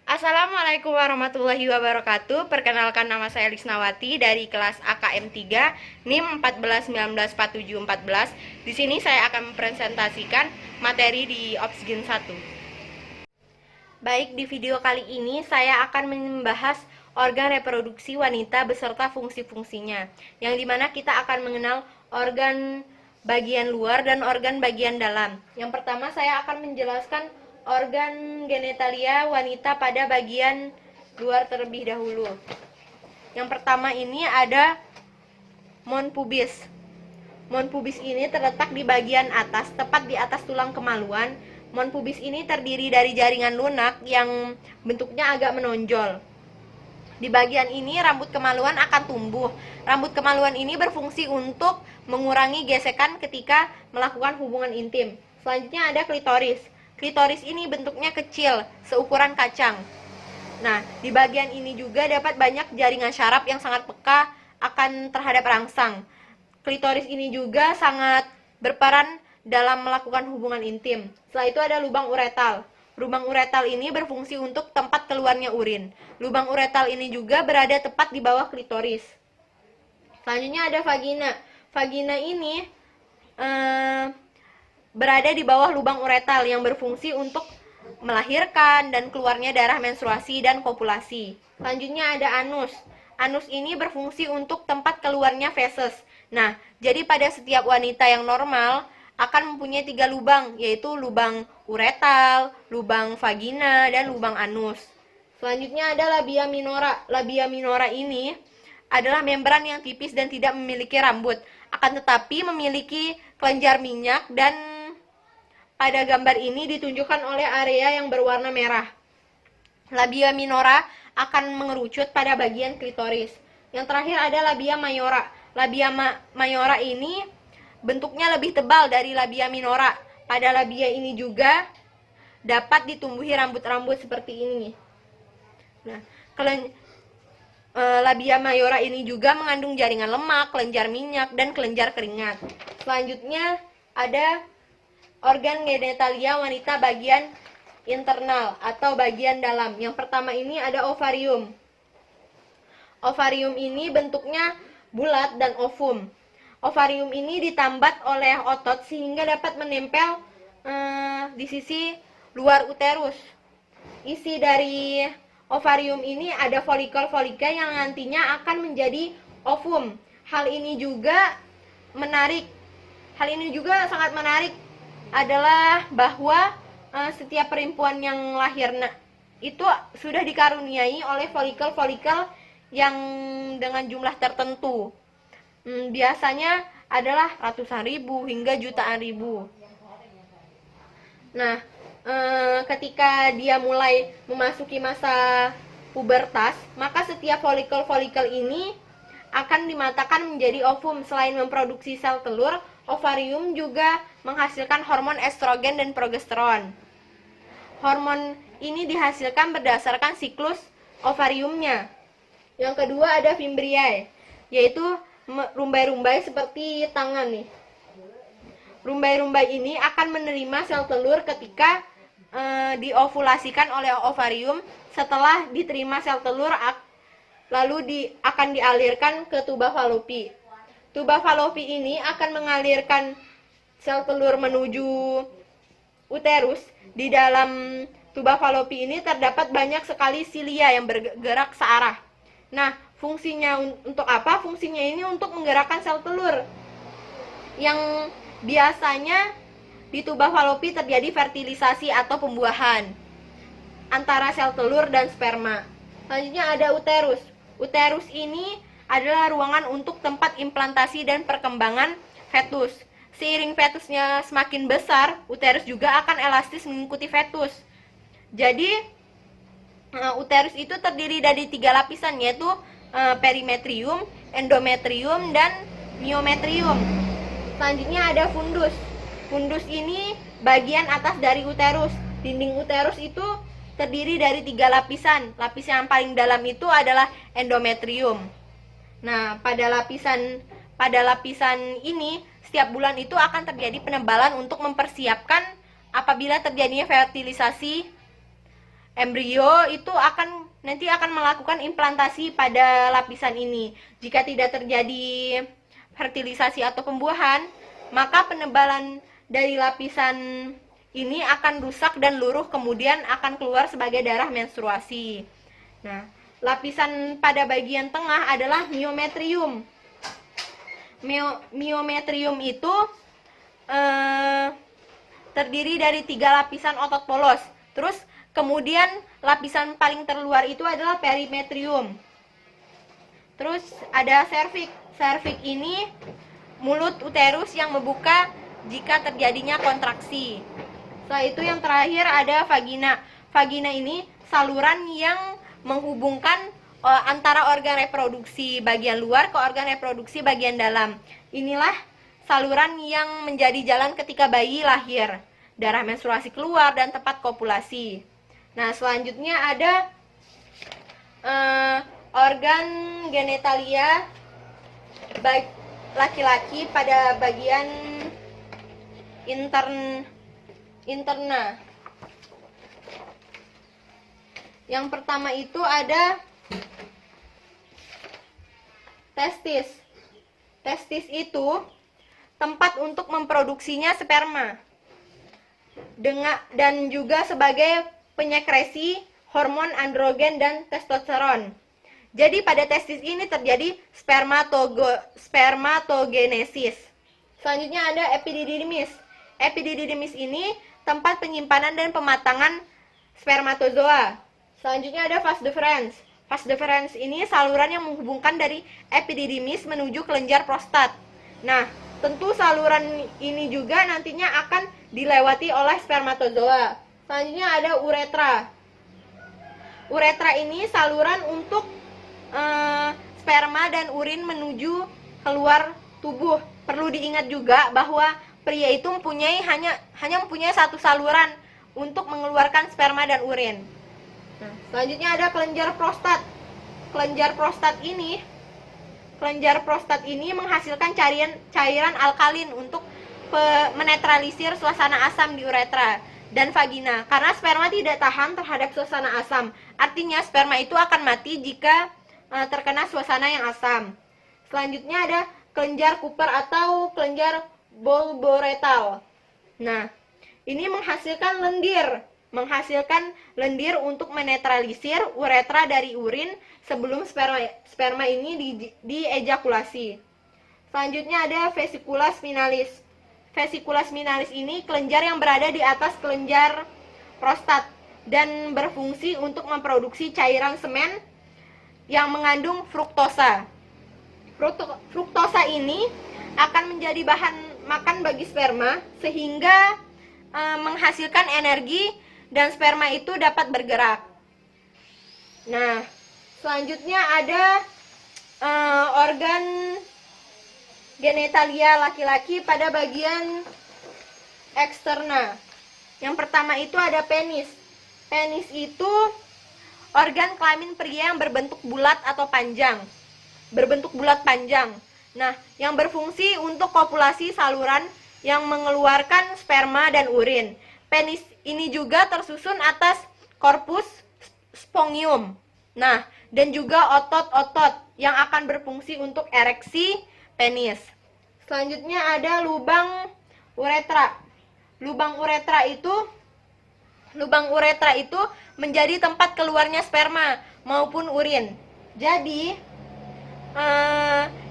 Assalamualaikum warahmatullahi wabarakatuh. Perkenalkan, nama saya Lisnawati dari kelas AKM 3 NIM 14194714. Di sini saya akan mempresentasikan materi di Opsgen 1. Baik, di video kali ini saya akan membahas organ reproduksi wanita beserta fungsi-fungsinya, yang dimana kita akan mengenal organ bagian luar dan organ bagian dalam. Yang pertama saya akan menjelaskan organ genitalia wanita pada bagian luar terlebih dahulu. Yang pertama ini ada mon pubis. Mon pubis ini terletak di bagian atas, tepat di atas tulang kemaluan. Mon pubis ini terdiri dari jaringan lunak yang bentuknya agak menonjol. Di bagian ini rambut kemaluan akan tumbuh. Rambut kemaluan ini berfungsi untuk mengurangi gesekan ketika melakukan hubungan intim. Selanjutnya ada klitoris. Klitoris ini bentuknya kecil, seukuran kacang. Nah, di bagian ini juga dapat banyak jaringan syaraf yang sangat peka akan terhadap rangsang. Klitoris ini juga sangat berperan dalam melakukan hubungan intim. Setelah itu ada lubang uretal. Lubang uretal ini berfungsi untuk tempat keluarnya urin. Lubang uretal ini juga berada tepat di bawah klitoris. Selanjutnya ada vagina. Vagina ini berada di bawah lubang uretal yang berfungsi untuk melahirkan dan keluarnya darah menstruasi dan kopulasi. Selanjutnya ada anus. Anus ini berfungsi untuk tempat keluarnya feses. Nah, jadi pada setiap wanita yang normal akan mempunyai 3 lubang, yaitu lubang uretal, lubang vagina, dan lubang anus. Selanjutnya ada labia minora. Labia minora ini adalah membran yang tipis dan tidak memiliki rambut, akan tetapi memiliki kelenjar minyak, dan pada gambar ini ditunjukkan oleh area yang berwarna merah. Labia minora akan mengerucut pada bagian klitoris. Yang terakhir ada labia mayora. Labia mayora ini bentuknya lebih tebal dari labia minora. Pada labia ini juga dapat ditumbuhi rambut-rambut seperti ini. Nah, labia mayora ini juga mengandung jaringan lemak, kelenjar minyak, dan kelenjar keringat. Selanjutnya ada organ genitalia wanita bagian internal atau bagian dalam. Yang pertama ini ada ovarium. Ovarium ini bentuknya bulat dan ovum. Ovarium ini ditambat oleh otot sehingga dapat menempel di sisi luar uterus. Isi dari ovarium ini ada folikel-folikel yang nantinya akan menjadi ovum. Hal ini juga sangat menarik adalah bahwa setiap perempuan yang lahir itu sudah dikaruniai oleh folikel-folikel yang dengan jumlah tertentu. Biasanya adalah ratusan ribu hingga jutaan ribu. Nah, ketika dia mulai memasuki masa pubertas, maka setiap folikel-folikel ini akan dimatakan menjadi ovum. Selain memproduksi sel telur, ovarium juga menghasilkan hormon estrogen dan progesteron. Hormon ini dihasilkan berdasarkan siklus ovariumnya. Yang kedua ada fimbriae, yaitu rumbai-rumbai seperti tangan nih. Rumbai-rumbai ini akan menerima sel telur ketika diovulasikan oleh ovarium. Setelah diterima sel telur, lalu akan dialirkan ke tuba falopi. Tuba falopi ini akan mengalirkan sel telur menuju uterus. Di dalam tuba falopi ini terdapat banyak sekali silia yang bergerak searah. Nah, fungsinya untuk apa? Fungsinya ini untuk menggerakkan sel telur. Yang biasanya di tuba falopi terjadi fertilisasi atau pembuahan antara sel telur dan sperma. Selanjutnya ada uterus. Uterus ini adalah ruangan untuk tempat implantasi dan perkembangan fetus. Seiring fetusnya semakin besar, uterus juga akan elastis mengikuti fetus. Jadi, uterus itu terdiri dari 3 lapisan, yaitu perimetrium, endometrium, dan myometrium. Selanjutnya ada fundus. Fundus ini bagian atas dari uterus. Dinding uterus itu terdiri dari 3 lapisan. Lapisan yang paling dalam itu adalah endometrium. Nah, pada lapisan ini setiap bulan itu akan terjadi penebalan untuk mempersiapkan apabila terjadinya fertilisasi embrio itu nanti akan melakukan implantasi pada lapisan ini. Jika tidak terjadi fertilisasi atau pembuahan, maka penebalan dari lapisan ini akan rusak dan luruh, kemudian akan keluar sebagai darah menstruasi. Nah, lapisan pada bagian tengah adalah myometrium. Myometrium itu terdiri dari 3 lapisan otot polos. Terus kemudian lapisan paling terluar itu adalah perimetrium. Terus ada cervix. Cervix ini mulut uterus yang membuka jika terjadinya kontraksi. Setelah itu yang terakhir ada vagina. Vagina ini saluran yang menghubungkan antara organ reproduksi bagian luar ke organ reproduksi bagian dalam. Inilah saluran yang menjadi jalan ketika bayi lahir, darah menstruasi keluar, dan tempat kopulasi. Nah, selanjutnya ada organ genitalia laki-laki pada bagian interna. Yang pertama itu ada testis. Testis itu tempat untuk memproduksinya sperma dan juga sebagai penyekresi hormon androgen dan testosteron. Jadi pada testis ini terjadi spermatogenesis. Selanjutnya ada epididymis. Epididymis ini tempat penyimpanan dan pematangan spermatozoa. Selanjutnya ada vas deferens. Vas deferens ini saluran yang menghubungkan dari epididymis menuju kelenjar prostat. Nah, tentu saluran ini juga nantinya akan dilewati oleh spermatozoa. Selanjutnya ada uretra. Uretra ini saluran untuk sperma dan urin menuju keluar tubuh. Perlu diingat juga bahwa pria itu hanya mempunyai satu saluran untuk mengeluarkan sperma dan urin. Nah, selanjutnya ada kelenjar prostat. Kelenjar prostat ini menghasilkan cairan alkalin untuk menetralisir suasana asam di uretra dan vagina. Karena sperma tidak tahan terhadap suasana asam. Artinya sperma itu akan mati jika terkena suasana yang asam. Selanjutnya ada kelenjar Cooper atau kelenjar bulboretal. Nah, ini menghasilkan lendir untuk menetralisir uretra dari urin sebelum sperma ini diejakulasi. Selanjutnya ada vesicula spinalis. Vesicula spinalis ini kelenjar yang berada di atas kelenjar prostat dan berfungsi untuk memproduksi cairan semen yang mengandung fruktosa. Fruktosa ini akan menjadi bahan makan bagi sperma sehingga menghasilkan energi dan sperma itu dapat bergerak. Nah, selanjutnya ada organ genitalia laki-laki pada bagian eksterna. Yang pertama itu ada penis. Penis itu organ kelamin pria yang berbentuk bulat atau panjang. Berbentuk bulat panjang. Nah, yang berfungsi untuk kopulasi saluran yang mengeluarkan sperma dan urin. Penis ini juga tersusun atas korpus spongium. Nah, dan juga otot-otot yang akan berfungsi untuk ereksi penis. Selanjutnya ada lubang uretra. Lubang uretra itu menjadi tempat keluarnya sperma maupun urin. Jadi,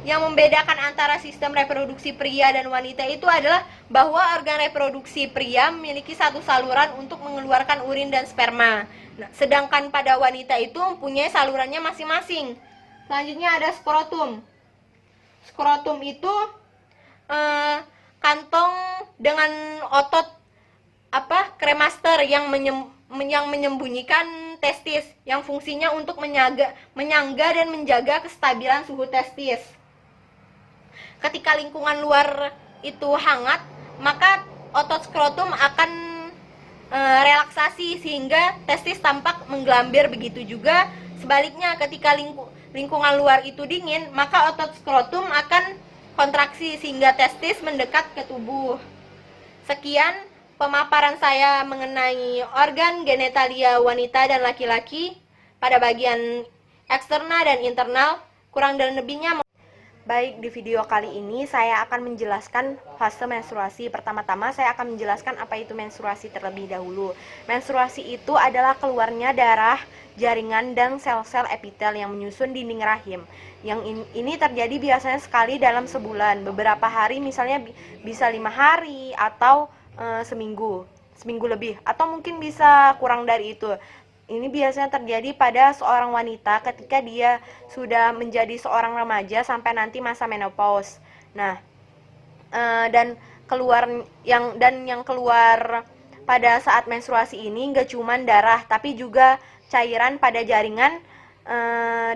yang membedakan antara sistem reproduksi pria dan wanita itu adalah bahwa organ reproduksi pria memiliki satu saluran untuk mengeluarkan urin dan sperma. Nah, sedangkan pada wanita itu mempunyai salurannya masing-masing. Selanjutnya ada skrotum. Skrotum itu kantong dengan otot kremaster yang menyembunyikan testis, yang fungsinya untuk menyangga dan menjaga kestabilan suhu testis. Ketika lingkungan luar itu hangat, maka otot skrotum akan relaksasi sehingga testis tampak menggelambir. Begitu juga sebaliknya, ketika lingkungan luar itu dingin, maka otot skrotum akan kontraksi sehingga testis mendekat ke tubuh. Sekian pemaparan saya mengenai organ genitalia wanita dan laki-laki pada bagian eksternal dan internal. Kurang dan lebihnya. Baik, di video kali ini saya akan menjelaskan fase menstruasi. Pertama-tama saya akan menjelaskan apa itu menstruasi terlebih dahulu. Menstruasi itu adalah keluarnya darah, jaringan, dan sel-sel epitel yang menyusun dinding rahim. Yang ini terjadi biasanya sekali dalam sebulan. Beberapa hari, misalnya bisa 5 hari atau seminggu lebih, atau mungkin bisa kurang dari itu. Ini biasanya terjadi pada seorang wanita ketika dia sudah menjadi seorang remaja sampai nanti masa menopause. Nah, dan yang keluar pada saat menstruasi ini nggak cuma darah, tapi juga cairan pada jaringan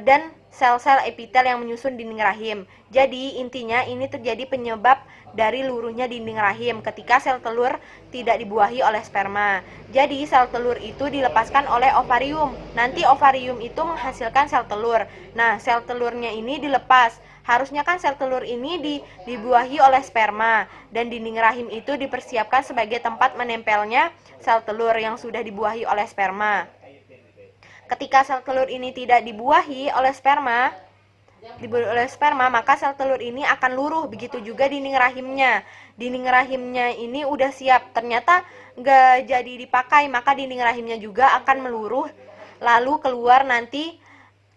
dan sel-sel epitel yang menyusun dinding rahim. Jadi intinya ini terjadi penyebab dari luruhnya dinding rahim ketika sel telur tidak dibuahi oleh sperma. Jadi sel telur itu dilepaskan oleh ovarium. Nanti ovarium itu menghasilkan sel telur. Nah, sel telurnya ini dilepas. Harusnya kan sel telur ini dibuahi oleh sperma, dan dinding rahim itu dipersiapkan sebagai tempat menempelnya sel telur yang sudah dibuahi oleh sperma. Ketika sel telur ini tidak dibuahi oleh sperma, maka sel telur ini akan luruh. Begitu juga dinding rahimnya. Dinding rahimnya ini udah siap, ternyata nggak jadi dipakai, maka dinding rahimnya juga akan meluruh, lalu keluar nanti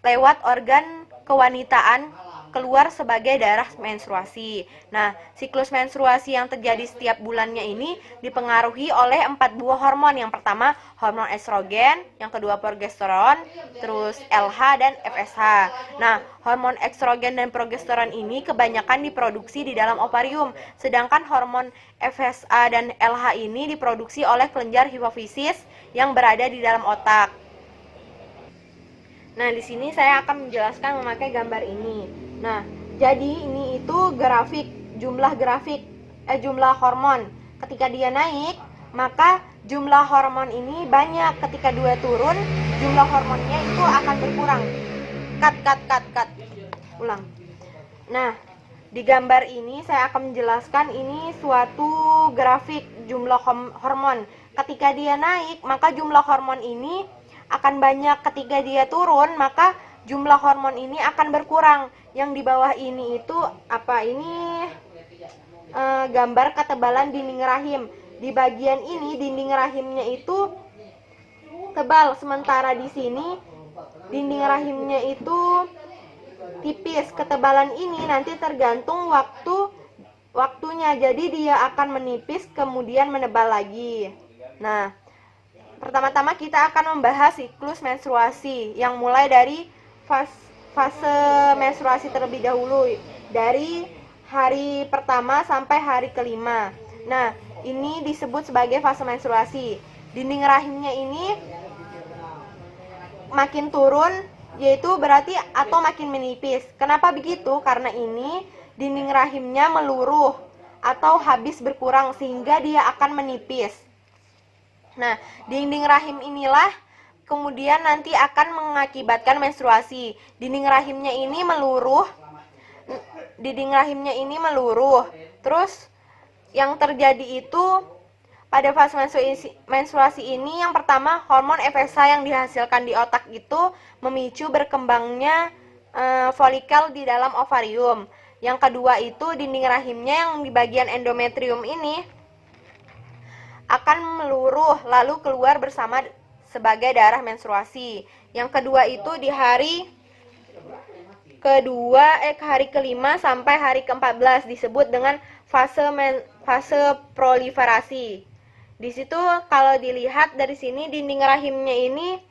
lewat organ kewanitaan, keluar sebagai darah menstruasi. Nah, siklus menstruasi yang terjadi setiap bulannya ini dipengaruhi oleh 4 buah hormon. Yang pertama, hormon estrogen, yang kedua progesteron, terus LH dan FSH. Nah, hormon estrogen dan progesteron ini kebanyakan diproduksi di dalam ovarium, sedangkan hormon FSH dan LH ini diproduksi oleh kelenjar hipofisis yang berada di dalam otak. Nah, di sini saya akan menjelaskan memakai gambar ini. Nah, jadi ini itu jumlah hormon. Ketika dia naik, maka jumlah hormon ini banyak. Ketika dia turun, jumlah hormonnya itu akan berkurang. Cut. Ulang. Nah, di gambar ini saya akan menjelaskan ini suatu grafik jumlah hormon. Ketika dia naik, maka jumlah hormon ini akan banyak. Ketika dia turun, maka jumlah hormon ini akan berkurang. Yang di bawah ini itu apa? Ini gambar ketebalan dinding rahim. Di bagian ini dinding rahimnya itu tebal, sementara di sini dinding rahimnya itu tipis. Ketebalan ini nanti tergantung waktunya. Jadi dia akan menipis kemudian menebal lagi. Nah, pertama-tama kita akan membahas siklus menstruasi yang mulai dari fase menstruasi terlebih dahulu, dari hari pertama sampai hari kelima. Nah, ini disebut sebagai fase menstruasi. Dinding rahimnya ini makin turun, yaitu berarti atau makin menipis. Kenapa begitu? Karena ini dinding rahimnya meluruh atau habis berkurang sehingga dia akan menipis. Nah, dinding rahim inilah kemudian nanti akan mengakibatkan menstruasi. Dinding rahimnya ini meluruh. Terus yang terjadi itu pada fase menstruasi ini, yang pertama, hormon FSH yang dihasilkan di otak itu memicu berkembangnya folikel di dalam ovarium. Yang kedua itu dinding rahimnya yang di bagian endometrium ini akan meluruh lalu keluar bersama sebagai darah menstruasi. Yang kedua itu di hari kelima sampai hari ke-14 disebut dengan fase proliferasi. Di situ kalau dilihat dari sini dinding rahimnya ini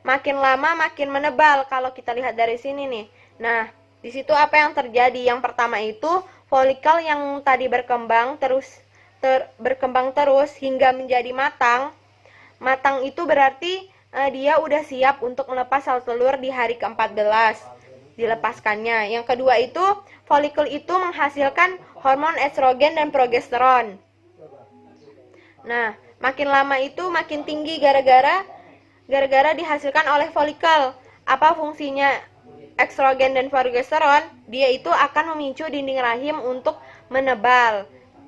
makin lama makin menebal kalau kita lihat dari sini nih. Nah, di situ apa yang terjadi? Yang pertama itu folikel yang tadi berkembang terus hingga menjadi matang. Matang itu berarti dia udah siap untuk melepas sel telur di hari ke-14 dilepaskannya. Yang kedua itu folikel itu menghasilkan hormon estrogen dan progesteron. Nah, makin lama itu makin tinggi gara-gara dihasilkan oleh folikel. Apa fungsinya estrogen dan progesteron? Dia itu akan memicu dinding rahim untuk menebal.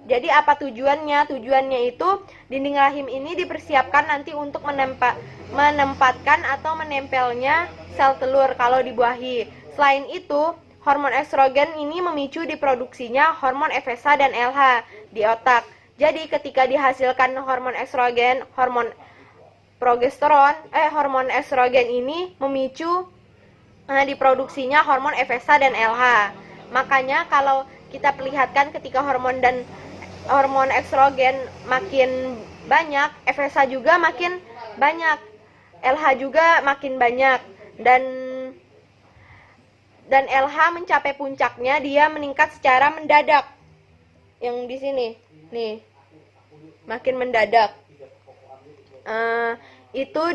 Jadi apa tujuannya? Tujuannya itu dinding rahim ini dipersiapkan nanti untuk menempatkan atau menempelnya sel telur kalau dibuahi. Selain itu, hormon estrogen ini memicu diproduksinya hormon FSH dan LH di otak. Jadi ketika dihasilkan hormon estrogen, hormon estrogen ini memicu diproduksinya hormon FSH dan LH. Makanya kalau kita perlihatkan ketika hormon estrogen makin banyak, FSH juga makin banyak, LH juga makin banyak, dan LH mencapai puncaknya dia meningkat secara mendadak. Yang di sini nih, makin mendadak. Itu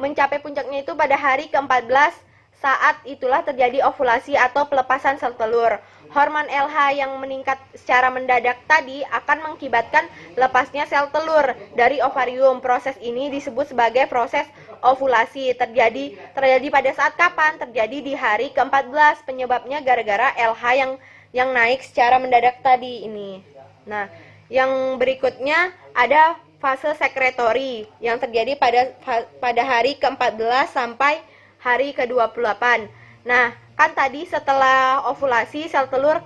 mencapai puncaknya itu pada hari ke-14. Saat itulah terjadi ovulasi atau pelepasan sel telur. Hormon LH yang meningkat secara mendadak tadi akan mengakibatkan lepasnya sel telur dari ovarium. Proses ini disebut sebagai proses ovulasi. Terjadi pada saat kapan? Terjadi di hari ke-14. Penyebabnya gara-gara LH yang naik secara mendadak tadi ini. Nah, yang berikutnya ada fase sekretori yang terjadi pada hari ke-14 sampai hari ke-28. Nah, kan tadi setelah ovulasi sel telur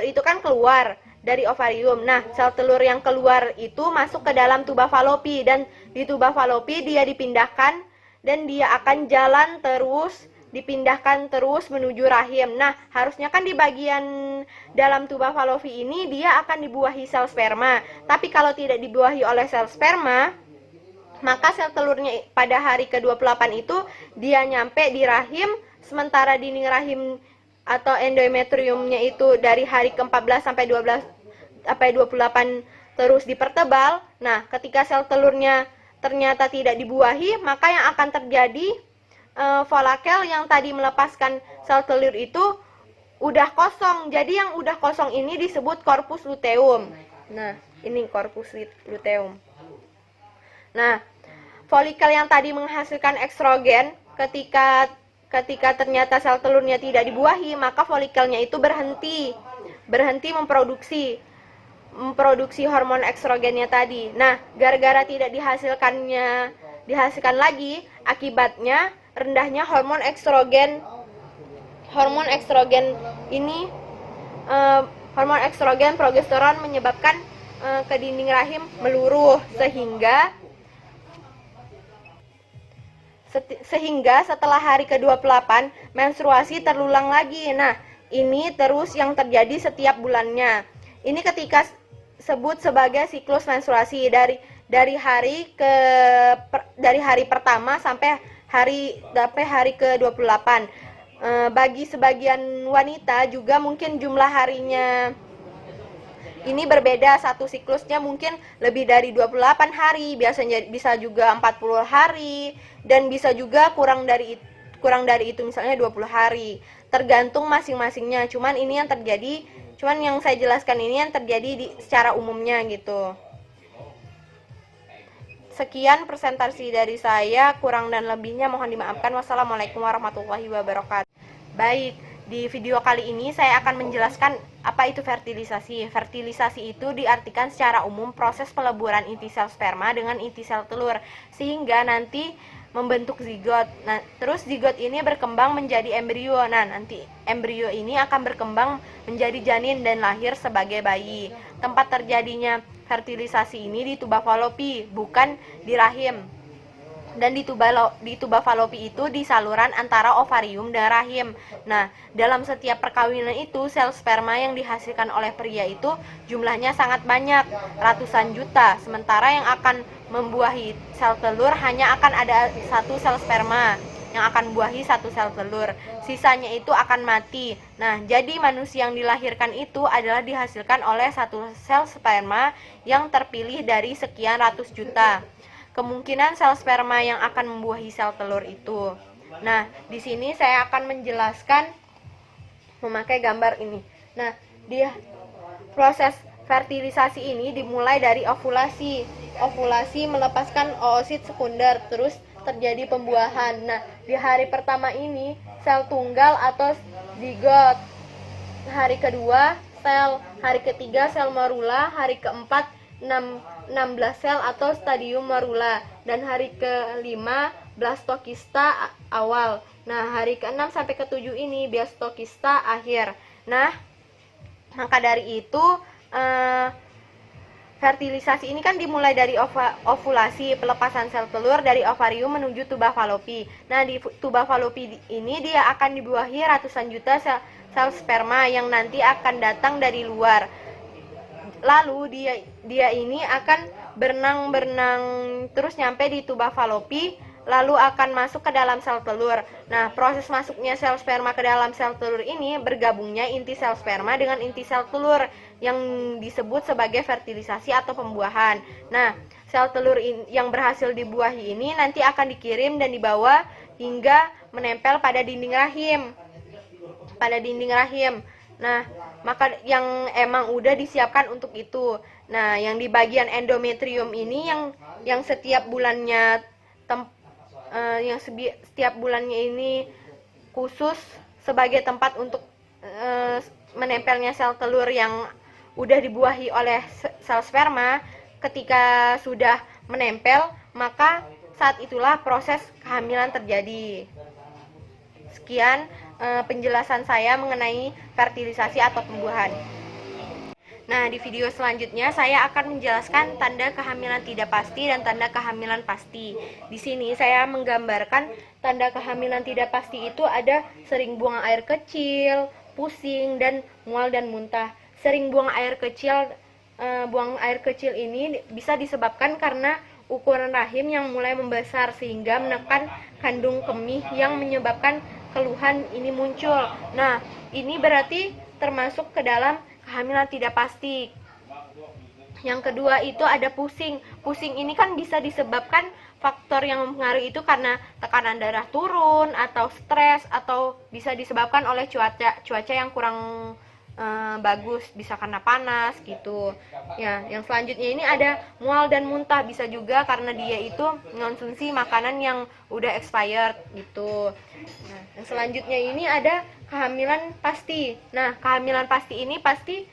itu kan keluar dari ovarium. Nah, sel telur yang keluar itu masuk ke dalam tuba falopi, dan di tuba falopi dia dipindahkan dan dia akan jalan terus, dipindahkan terus menuju rahim. Nah, harusnya kan di bagian dalam tuba falopi ini dia akan dibuahi sel sperma. Tapi kalau tidak dibuahi oleh sel sperma, maka sel telurnya pada hari ke-28 itu dia nyampe di rahim, sementara dinding rahim atau endometriumnya itu dari hari ke-14 sampai 28 terus dipertebal. Nah, ketika sel telurnya ternyata tidak dibuahi, maka yang akan terjadi folakel yang tadi melepaskan sel telur itu udah kosong. Jadi yang udah kosong ini disebut corpus luteum. Nah, ini corpus luteum. Nah, folikel yang tadi menghasilkan estrogen, ketika ternyata sel telurnya tidak dibuahi, maka folikelnya itu berhenti memproduksi hormon estrogennya tadi. Nah, gara-gara tidak dihasilkan lagi, akibatnya rendahnya hormon estrogen ini, hormon estrogen progesteron menyebabkan ke dinding rahim meluruh, sehingga setelah hari ke-28 menstruasi terulang lagi. Nah, ini terus yang terjadi setiap bulannya. Ini ketika sebut sebagai siklus menstruasi dari hari pertama sampai hari ke-28. Bagi sebagian wanita juga mungkin jumlah harinya ini berbeda, satu siklusnya mungkin lebih dari 28 hari, biasanya bisa juga 40 hari, dan bisa juga kurang dari itu misalnya 20 hari. Tergantung masing-masingnya. Cuman yang saya jelaskan ini yang terjadi secara umumnya gitu. Sekian presentasi dari saya, kurang dan lebihnya mohon dimaafkan. Wassalamualaikum warahmatullahi wabarakatuh. Baik, di video kali ini saya akan menjelaskan apa itu fertilisasi. Fertilisasi itu diartikan secara umum proses peleburan inti sel sperma dengan inti sel telur sehingga nanti membentuk zigot. Nah, terus zigot ini berkembang menjadi embrio. Nah, nanti embrio ini akan berkembang menjadi janin dan lahir sebagai bayi. Tempat terjadinya fertilisasi ini di tuba falopi, bukan di rahim. Dan di tuba falopi itu di saluran antara ovarium dan rahim. Nah, dalam setiap perkawinan itu sel sperma yang dihasilkan oleh pria itu jumlahnya sangat banyak, ratusan juta. Sementara yang akan membuahi sel telur hanya akan ada satu sel sperma yang akan membuahi satu sel telur. Sisanya itu akan mati. Nah, jadi manusia yang dilahirkan itu adalah dihasilkan oleh satu sel sperma yang terpilih dari sekian ratus juta. Kemungkinan sel sperma yang akan membuahi sel telur itu. Nah, di sini saya akan menjelaskan memakai gambar ini. Nah, proses fertilisasi ini dimulai dari ovulasi. Ovulasi melepaskan oosit sekunder, terus terjadi pembuahan. Nah, di hari pertama ini sel tunggal atau zigot. Hari kedua sel, hari ketiga sel morula, hari keempat 16 sel atau stadium morula, dan hari kelima blastokista awal. Nah, hari ke-6 sampai ke-7 ini blastokista akhir. Nah, maka dari itu fertilisasi ini kan dimulai dari ovulasi, pelepasan sel telur dari ovarium menuju tuba falopi. Nah, di tuba falopi ini dia akan dibuahi ratusan juta sel sperma yang nanti akan datang dari luar. Lalu dia ini akan berenang terus nyampe di tuba falopi, lalu akan masuk ke dalam sel telur. Nah, proses masuknya sel sperma ke dalam sel telur ini bergabungnya inti sel sperma dengan inti sel telur yang disebut sebagai fertilisasi atau pembuahan. Nah, sel telur yang berhasil dibuahi ini nanti akan dikirim dan dibawa hingga menempel pada dinding rahim. Nah, maka yang emang udah disiapkan untuk itu. Nah, yang di bagian endometrium ini yang setiap bulannya setiap bulannya ini khusus sebagai tempat untuk menempelnya sel telur yang udah dibuahi oleh sel sperma. Ketika sudah menempel, maka saat itulah proses kehamilan terjadi. Sekian penjelasan saya mengenai fertilisasi atau pembuahan. Nah, di video selanjutnya saya akan menjelaskan tanda kehamilan tidak pasti dan tanda kehamilan pasti. Di sini saya menggambarkan tanda kehamilan tidak pasti itu ada sering buang air kecil, pusing, dan mual dan muntah. Sering buang air kecil ini bisa disebabkan karena ukuran rahim yang mulai membesar sehingga menekan kandung kemih yang menyebabkan keluhan ini muncul. Nah, ini berarti termasuk ke dalam kehamilan tidak pasti. Yang kedua itu ada pusing. Pusing ini kan bisa disebabkan faktor yang mempengaruhi itu karena tekanan darah turun atau stres, atau bisa disebabkan oleh cuaca yang kurang bagus, bisa karena panas gitu. Ya, yang selanjutnya ini ada mual dan muntah, bisa juga karena dia itu mengonsumsi makanan yang udah expired gitu. Nah, yang selanjutnya ini ada kehamilan pasti. Nah, kehamilan pasti ini pasti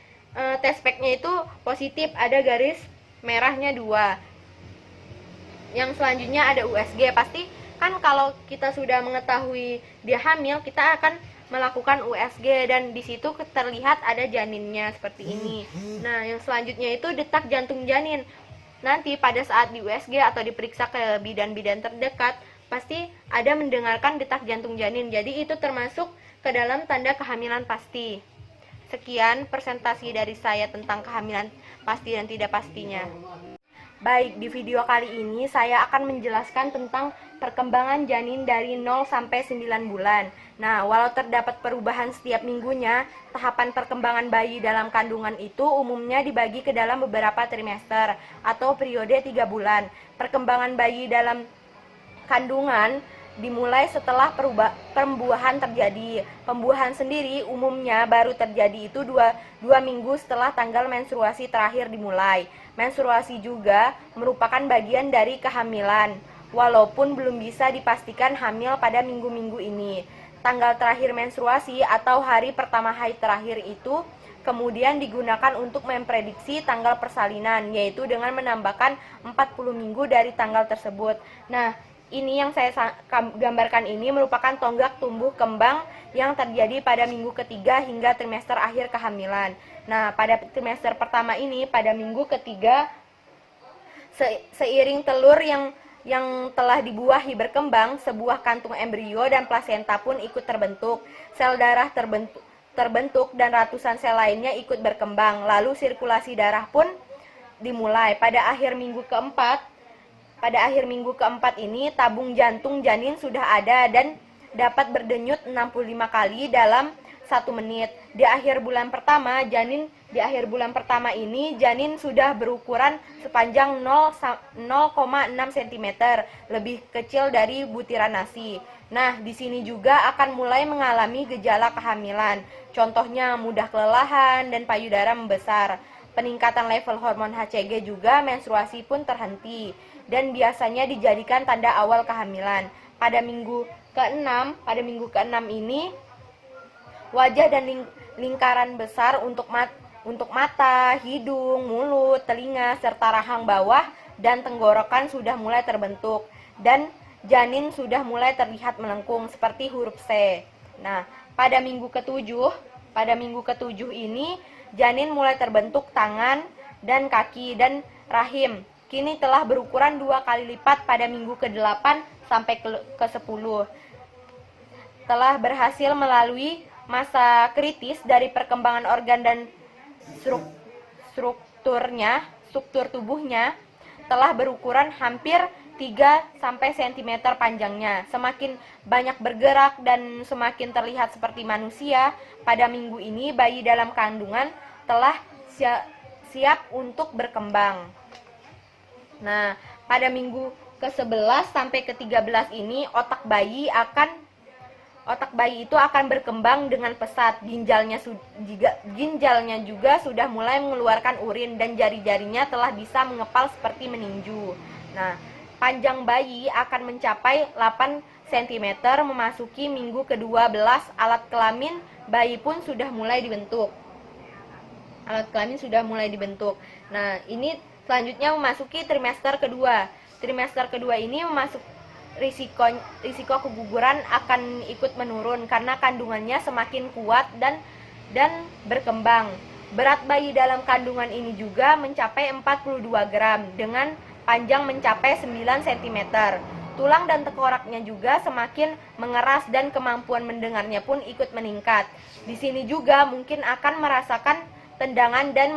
test pack-nya itu positif, ada garis merahnya 2. Yang selanjutnya ada USG. Pasti kan kalau kita sudah mengetahui dia hamil, kita akan melakukan USG dan di situ terlihat ada janinnya seperti ini. Nah, yang selanjutnya itu detak jantung janin. Nanti pada saat di USG atau diperiksa ke bidan-bidan terdekat, pasti ada mendengarkan detak jantung janin. Jadi itu termasuk ke dalam tanda kehamilan pasti. Sekian presentasi dari saya tentang kehamilan pasti dan tidak pastinya. Baik, di video kali ini saya akan menjelaskan tentang perkembangan janin dari 0 sampai 9 bulan. Nah, walau terdapat perubahan setiap minggunya, tahapan perkembangan bayi dalam kandungan itu umumnya dibagi ke dalam beberapa trimester atau periode 3 bulan. Perkembangan bayi dalam kandungan dimulai setelah pembuahan terjadi. Pembuahan sendiri umumnya baru terjadi itu 2 minggu setelah tanggal menstruasi terakhir dimulai. Menstruasi juga merupakan bagian dari kehamilan, walaupun belum bisa dipastikan hamil pada minggu-minggu ini. Tanggal terakhir menstruasi atau hari pertama haid terakhir itu kemudian digunakan untuk memprediksi tanggal persalinan, yaitu dengan menambahkan 40 minggu dari tanggal tersebut. Nah, ini yang saya gambarkan ini merupakan tonggak tumbuh kembang yang terjadi pada minggu ketiga hingga trimester akhir kehamilan. Nah, pada trimester pertama ini, pada minggu ketiga, seiring telur yang telah dibuahi berkembang, sebuah kantung embrio dan plasenta pun ikut terbentuk. Sel darah terbentuk dan ratusan sel lainnya ikut berkembang. Lalu sirkulasi darah pun dimulai. Pada akhir minggu keempat ini, tabung jantung janin sudah ada dan dapat berdenyut 65 kali dalam 1 menit. Di akhir bulan pertama ini janin sudah berukuran sepanjang 0,6 cm, lebih kecil dari butiran nasi. Nah, di sini juga akan mulai mengalami gejala kehamilan. Contohnya mudah kelelahan dan payudara membesar. Peningkatan level hormon HCG juga, menstruasi pun terhenti dan biasanya dijadikan tanda awal kehamilan. Pada minggu ke-6 ini wajah dan lingkaran besar untuk mata, hidung, mulut, telinga, serta rahang bawah dan tenggorokan sudah mulai terbentuk, dan janin sudah mulai terlihat melengkung seperti huruf C. Nah, pada minggu ketujuh ini janin mulai terbentuk tangan dan kaki, dan rahim kini telah berukuran 2 kali lipat pada minggu ke-8 sampai ke-10. Telah berhasil melalui masa kritis dari perkembangan organ dan struktur tubuhnya, telah berukuran hampir 3 cm panjangnya. Semakin banyak bergerak dan semakin terlihat seperti manusia. Pada minggu ini bayi dalam kandungan telah siap untuk berkembang. Nah, pada minggu ke-11 sampai ke-13 ini otak bayi itu akan berkembang dengan pesat. Ginjalnya juga sudah mulai mengeluarkan urin, dan jari-jarinya telah bisa mengepal seperti meninju. Nah, panjang bayi akan mencapai 8 cm. Memasuki minggu ke-12, alat kelamin bayi pun sudah mulai dibentuk. Nah, ini selanjutnya memasuki trimester kedua. Trimester kedua ini risiko keguguran akan ikut menurun karena kandungannya semakin kuat dan berkembang. Berat bayi dalam kandungan ini juga mencapai 42 gram dengan panjang mencapai 9 cm. Tulang dan tengkoraknya juga semakin mengeras dan kemampuan mendengarnya pun ikut meningkat. Di sini juga mungkin akan merasakan tendangan dan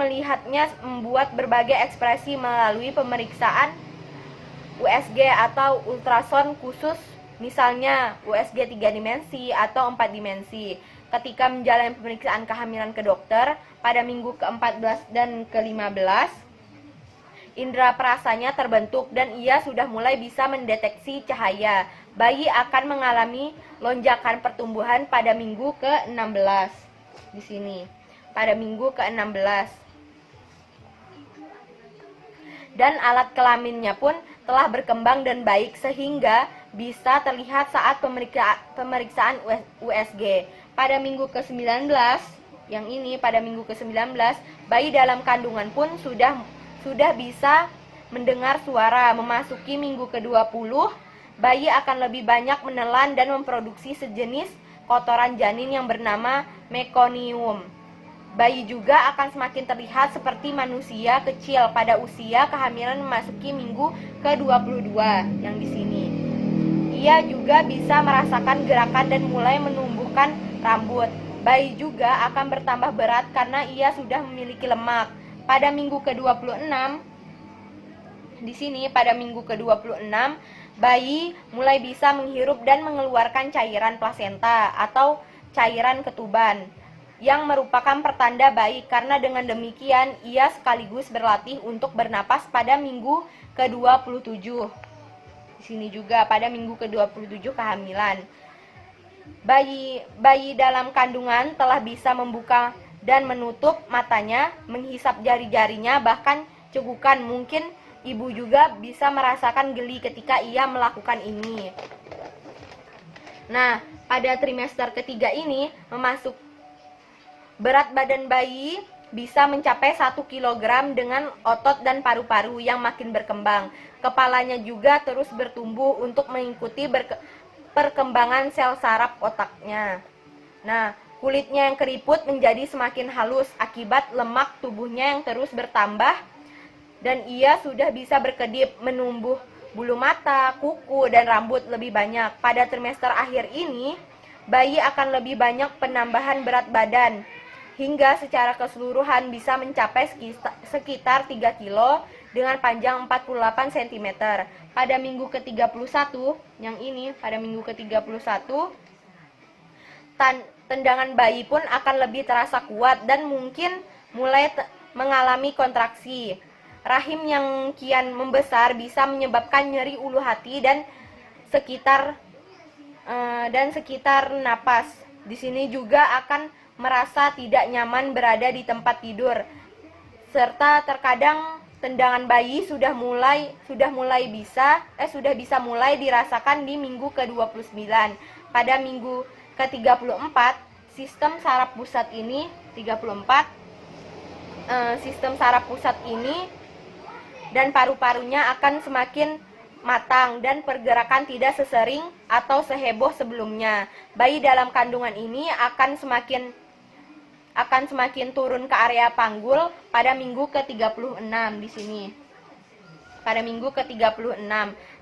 melihatnya membuat berbagai ekspresi melalui pemeriksaan USG atau ultrasound khusus, misalnya USG 3 dimensi atau 4 dimensi. Ketika menjalani pemeriksaan kehamilan ke dokter pada minggu ke-14 dan ke-15, indera perasanya terbentuk dan ia sudah mulai bisa mendeteksi cahaya. Bayi akan mengalami lonjakan pertumbuhan pada minggu ke-16. Di sini pada minggu ke-16. Dan alat kelaminnya pun telah berkembang dan baik sehingga bisa terlihat saat pemeriksaan USG. Pada minggu ke-19, pada minggu ke-19, bayi dalam kandungan pun sudah bisa mendengar suara. Memasuki minggu ke-20, bayi akan lebih banyak menelan dan memproduksi sejenis kotoran janin yang bernama mekonium. Bayi juga akan semakin terlihat seperti manusia kecil pada usia kehamilan memasuki minggu ke-22 yang di sini. Ia juga bisa merasakan gerakan dan mulai menumbuhkan rambut. Bayi juga akan bertambah berat karena ia sudah memiliki lemak. Pada minggu ke-26, di sini pada minggu ke-26, bayi mulai bisa menghirup dan mengeluarkan cairan plasenta atau cairan ketuban, yang merupakan pertanda baik karena dengan demikian ia sekaligus berlatih untuk bernapas pada minggu ke-27. Di sini juga pada minggu ke-27 kehamilan. Bayi dalam kandungan telah bisa membuka dan menutup matanya, menghisap jari-jarinya, bahkan cegukan. Mungkin ibu juga bisa merasakan geli ketika ia melakukan ini. Nah, pada trimester ketiga ini berat badan bayi bisa mencapai 1 kg dengan otot dan paru-paru yang makin berkembang. Kepalanya juga terus bertumbuh untuk mengikuti perkembangan sel saraf otaknya. Nah, kulitnya yang keriput menjadi semakin halus akibat lemak tubuhnya yang terus bertambah, dan ia sudah bisa berkedip, menumbuh bulu mata, kuku, dan rambut lebih banyak. Pada trimester akhir ini, bayi akan lebih banyak penambahan berat badan, hingga secara keseluruhan bisa mencapai sekitar 3 kilo dengan panjang 48 cm. Pada minggu ke-31, pada minggu ke-31, tendangan bayi pun akan lebih terasa kuat dan mungkin mulai mengalami kontraksi. Rahim yang kian membesar bisa menyebabkan nyeri ulu hati dan sekitar napas. Di sini juga akan merasa tidak nyaman berada di tempat tidur, serta terkadang tendangan bayi sudah bisa mulai dirasakan di minggu ke-29. Pada minggu ke-34, sistem saraf pusat ini 34, sistem saraf pusat ini dan paru-parunya akan semakin matang dan pergerakan tidak sesering atau seheboh sebelumnya. Bayi dalam kandungan ini akan semakin turun ke area panggul pada minggu ke-36 di sini. Pada minggu ke-36,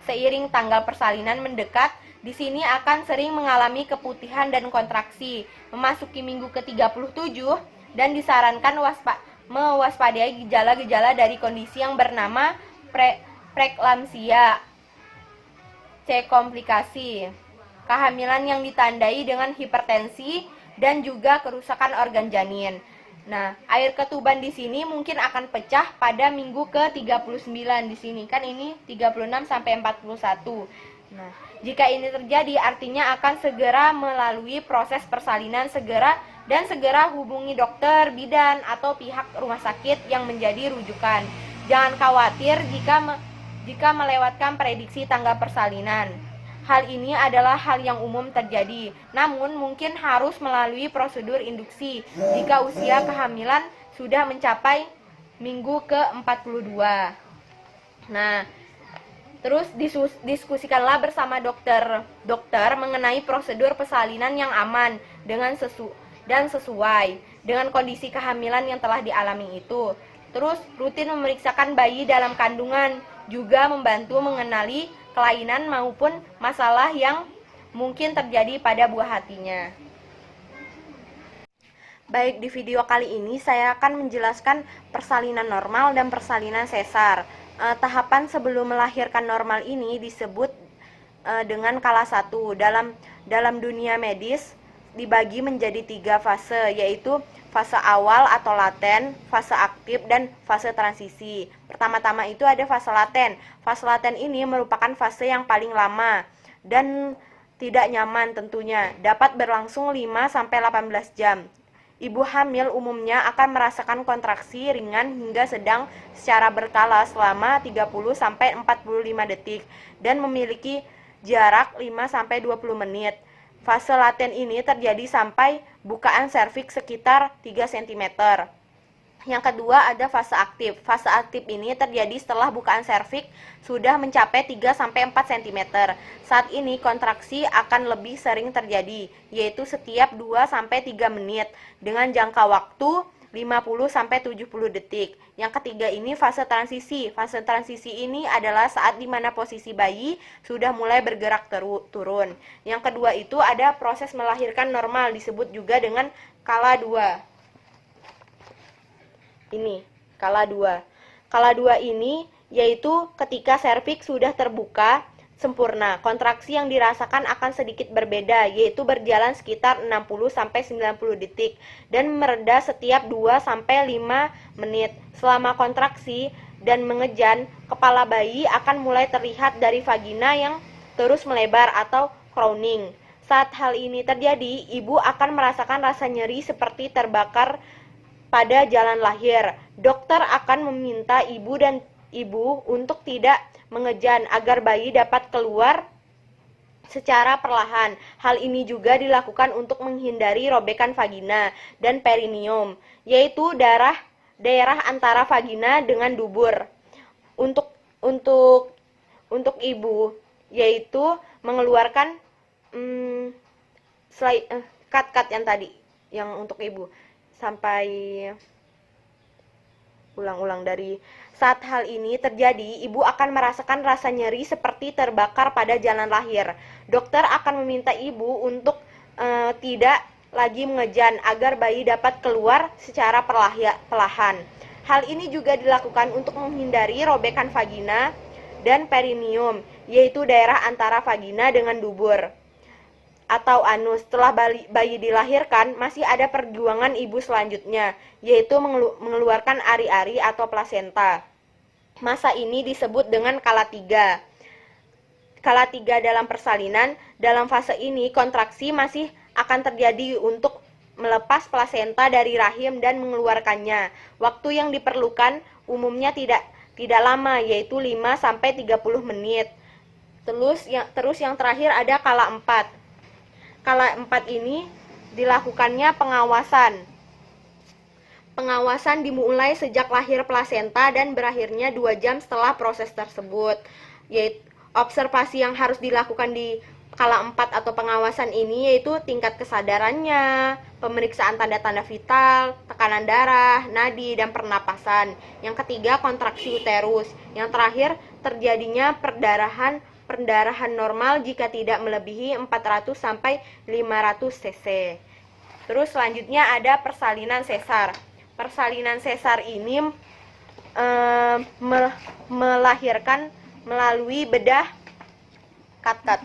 seiring tanggal persalinan mendekat, di sini akan sering mengalami keputihan dan kontraksi. Memasuki minggu ke-37 dan disarankan mewaspadai gejala-gejala dari kondisi yang bernama preeklamsia. C. Komplikasi. Kehamilan yang ditandai dengan hipertensi dan juga kerusakan organ janin. Nah, air ketuban di sini mungkin akan pecah pada minggu ke-39 di sini. Kan ini 36 sampai 41. Nah, jika ini terjadi artinya akan segera melalui proses persalinan segera hubungi dokter, bidan atau pihak rumah sakit yang menjadi rujukan. Jangan khawatir jika melewatkan prediksi tanggal persalinan. Hal ini adalah hal yang umum terjadi, namun mungkin harus melalui prosedur induksi jika usia kehamilan sudah mencapai minggu ke-42. Nah, terus diskusikanlah bersama dokter mengenai prosedur persalinan yang aman dan sesuai dengan kondisi kehamilan yang telah dialami itu. Terus rutin memeriksakan bayi dalam kandungan, juga membantu mengenali kelainan maupun masalah yang mungkin terjadi pada buah hatinya. Baik, di video kali ini saya akan menjelaskan persalinan normal dan persalinan sesar. Tahapan sebelum melahirkan normal ini disebut dengan kala 1. Dalam dunia medis dibagi menjadi 3 fase, yaitu fase awal atau laten, fase aktif, dan fase transisi. Pertama-tama itu ada fase laten. Fase laten ini merupakan fase yang paling lama dan tidak nyaman tentunya, dapat berlangsung 5-18 jam. Ibu hamil umumnya akan merasakan kontraksi ringan hingga sedang secara berkala selama 30-45 detik dan memiliki jarak 5-20 menit. Fase laten ini terjadi sampai bukaan serviks sekitar 3 cm. Yang kedua ada fase aktif. Fase aktif ini terjadi setelah bukaan serviks sudah mencapai 3-4 cm. Saat ini kontraksi akan lebih sering terjadi, yaitu setiap 2-3 menit dengan jangka waktu 50-70 detik. Yang ketiga ini fase transisi. Fase transisi ini adalah saat dimana posisi bayi sudah mulai bergerak turun. Yang kedua itu ada proses melahirkan normal, disebut juga dengan kala 2. Ini kala 2. Kala 2 ini yaitu ketika serviks sudah terbuka sempurna. Kontraksi yang dirasakan akan sedikit berbeda, yaitu berjalan sekitar 60-90 detik dan mereda setiap 2-5 menit. Selama kontraksi dan mengejan, kepala bayi akan mulai terlihat dari vagina yang terus melebar atau crowning. Saat hal ini terjadi, ibu akan merasakan rasa nyeri seperti terbakar pada jalan lahir. Dokter akan meminta ibu untuk tidak mengejan agar bayi dapat keluar secara perlahan. Hal ini juga dilakukan untuk menghindari robekan vagina dan perineum, yaitu daerah antara vagina dengan dubur. Untuk ibu, yaitu mengeluarkan cut yang tadi, yang untuk ibu. Sampai ulang dari saat hal ini terjadi, ibu akan merasakan rasa nyeri seperti terbakar pada jalan lahir. Dokter akan meminta ibu untuk tidak lagi mengejan agar bayi dapat keluar secara perlahan. Hal ini juga dilakukan untuk menghindari robekan vagina dan perineum, yaitu daerah antara vagina dengan dubur atau anus. Setelah bayi dilahirkan, masih ada perjuangan ibu selanjutnya, yaitu mengeluarkan ari-ari atau plasenta. Masa ini disebut dengan kala 3. Kala 3 dalam persalinan. Dalam fase ini, kontraksi masih akan terjadi untuk melepas plasenta dari rahim dan mengeluarkannya. Waktu yang diperlukan umumnya tidak lama, yaitu 5-30 menit. Terus yang terakhir ada kala 4. Kala 4 ini dilakukannya pengawasan. Pengawasan dimulai sejak lahir plasenta dan berakhirnya 2 jam setelah proses tersebut. Yaitu observasi yang harus dilakukan di skala 4 atau pengawasan ini yaitu tingkat kesadarannya, pemeriksaan tanda-tanda vital, tekanan darah, nadi, dan pernapasan. Yang ketiga, kontraksi uterus. Yang terakhir, terjadinya perdarahan normal jika tidak melebihi 400 sampai 500 cc. Terus selanjutnya ada persalinan sesar. Persalinan sesar ini melahirkan melalui bedah kat-kat.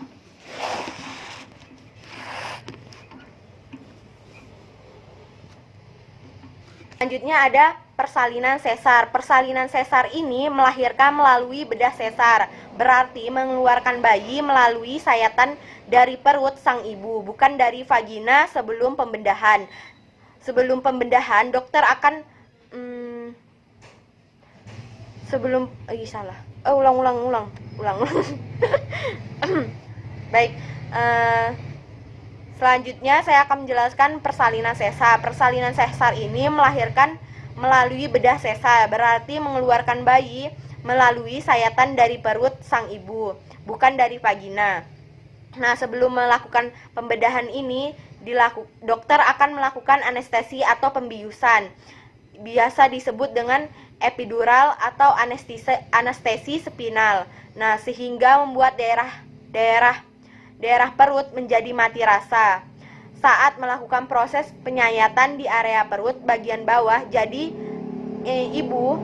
Selanjutnya ada persalinan sesar. Persalinan sesar ini melahirkan melalui bedah sesar, berarti mengeluarkan bayi melalui sayatan dari perut sang ibu, bukan dari vagina sebelum pembedahan. Sebelum pembedahan, dokter akan ulang. Baik, selanjutnya saya akan menjelaskan persalinan sesar. Persalinan sesar ini melahirkan melalui bedah sesar, berarti mengeluarkan bayi melalui sayatan dari perut sang ibu, bukan dari vagina. Nah, sebelum melakukan pembedahan ini, dokter akan melakukan anestesi atau pembiusan. Biasa disebut dengan epidural atau anestesi spinal. Nah, sehingga membuat daerah perut menjadi mati rasa. Saat melakukan proses penyayatan di area perut bagian bawah, jadi ibu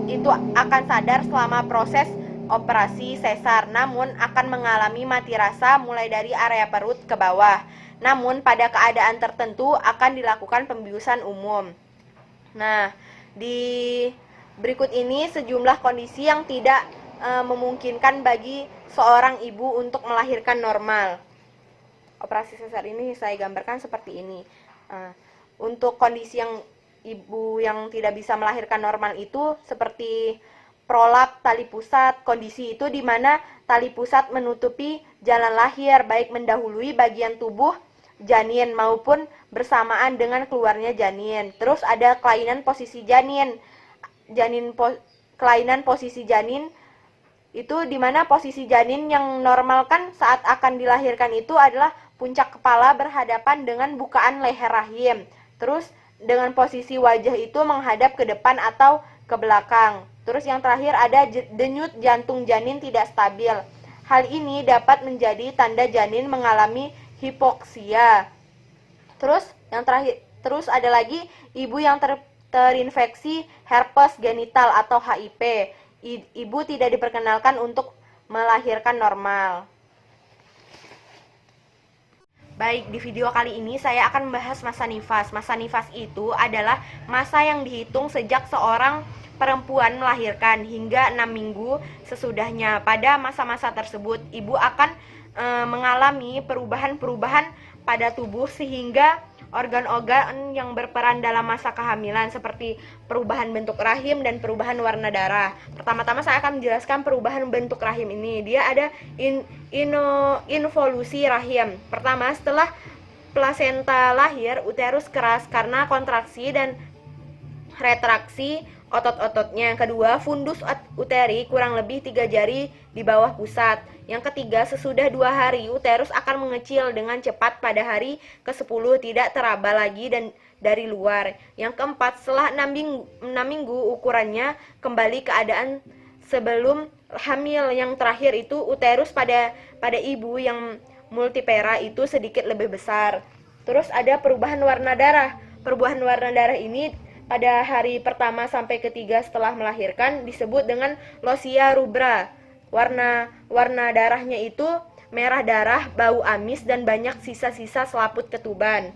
itu akan sadar selama proses operasi sesar, namun akan mengalami mati rasa mulai dari area perut ke bawah. Namun pada keadaan tertentu akan dilakukan pembiusan umum. Nah, di berikut ini sejumlah kondisi yang tidak memungkinkan bagi seorang ibu untuk melahirkan normal. Operasi sesar ini saya gambarkan seperti ini. Untuk kondisi yang ibu yang tidak bisa melahirkan normal itu seperti prolap tali pusat. Kondisi itu di mana tali pusat menutupi jalan lahir, baik mendahului bagian tubuh janin maupun bersamaan dengan keluarnya janin. Terus ada kelainan posisi janin. Kelainan posisi janin itu di mana posisi janin yang normal kan saat akan dilahirkan itu adalah puncak kepala berhadapan dengan bukaan leher rahim. Terus dengan posisi wajah itu menghadap ke depan atau ke belakang. Terus yang terakhir ada denyut jantung janin tidak stabil. Hal ini dapat menjadi tanda janin mengalami hipoksia. Terus yang terakhir, terus ada lagi ibu yang terinfeksi herpes genital atau HIV. Ibu tidak diperkenalkan untuk melahirkan normal. Baik, di video kali ini saya akan membahas masa nifas. Masa nifas itu adalah masa yang dihitung sejak seorang perempuan melahirkan hingga 6 minggu sesudahnya. Pada masa-masa tersebut, ibu akan mengalami perubahan-perubahan pada tubuh sehingga organ-organ yang berperan dalam masa kehamilan seperti perubahan bentuk rahim dan perubahan warna darah. Pertama-tama saya akan menjelaskan perubahan bentuk rahim ini. Dia ada involusi rahim. Pertama, setelah plasenta lahir, uterus keras karena kontraksi dan retraksi otot-ototnya. Yang kedua, fundus uteri kurang lebih 3 jari di bawah pusat. Yang ketiga, sesudah 2 hari, uterus akan mengecil dengan cepat pada hari ke-10, tidak teraba lagi dan dari luar. Yang keempat, setelah 6 minggu ukurannya kembali keadaan sebelum hamil. Yang terakhir itu uterus pada ibu yang multipera itu sedikit lebih besar. Terus ada perubahan warna darah. Perubahan warna darah ini pada hari pertama sampai ketiga setelah melahirkan disebut dengan losia rubra. Warna darahnya itu merah darah, bau amis, dan banyak sisa-sisa selaput ketuban.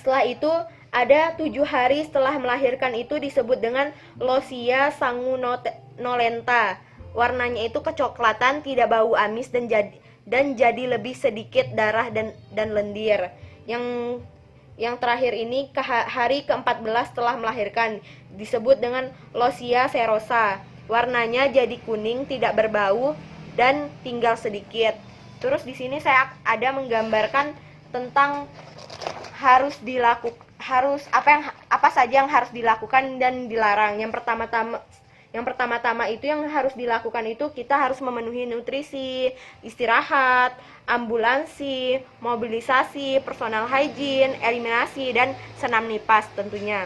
Setelah itu ada 7 hari setelah melahirkan itu disebut dengan losia sanguinolenta. Warnanya itu kecoklatan, tidak bau amis, dan jadi lebih sedikit darah dan lendir. Yang terakhir ini hari ke-14 setelah melahirkan disebut dengan losia serosa. Warnanya jadi kuning, tidak berbau, dan tinggal sedikit. Terus di sini saya ada menggambarkan tentang apa saja yang harus dilakukan dan dilarang. Yang pertama-tama itu yang harus dilakukan itu kita harus memenuhi nutrisi, istirahat, ambulansi, mobilisasi, personal hygiene, eliminasi, dan senam nifas tentunya.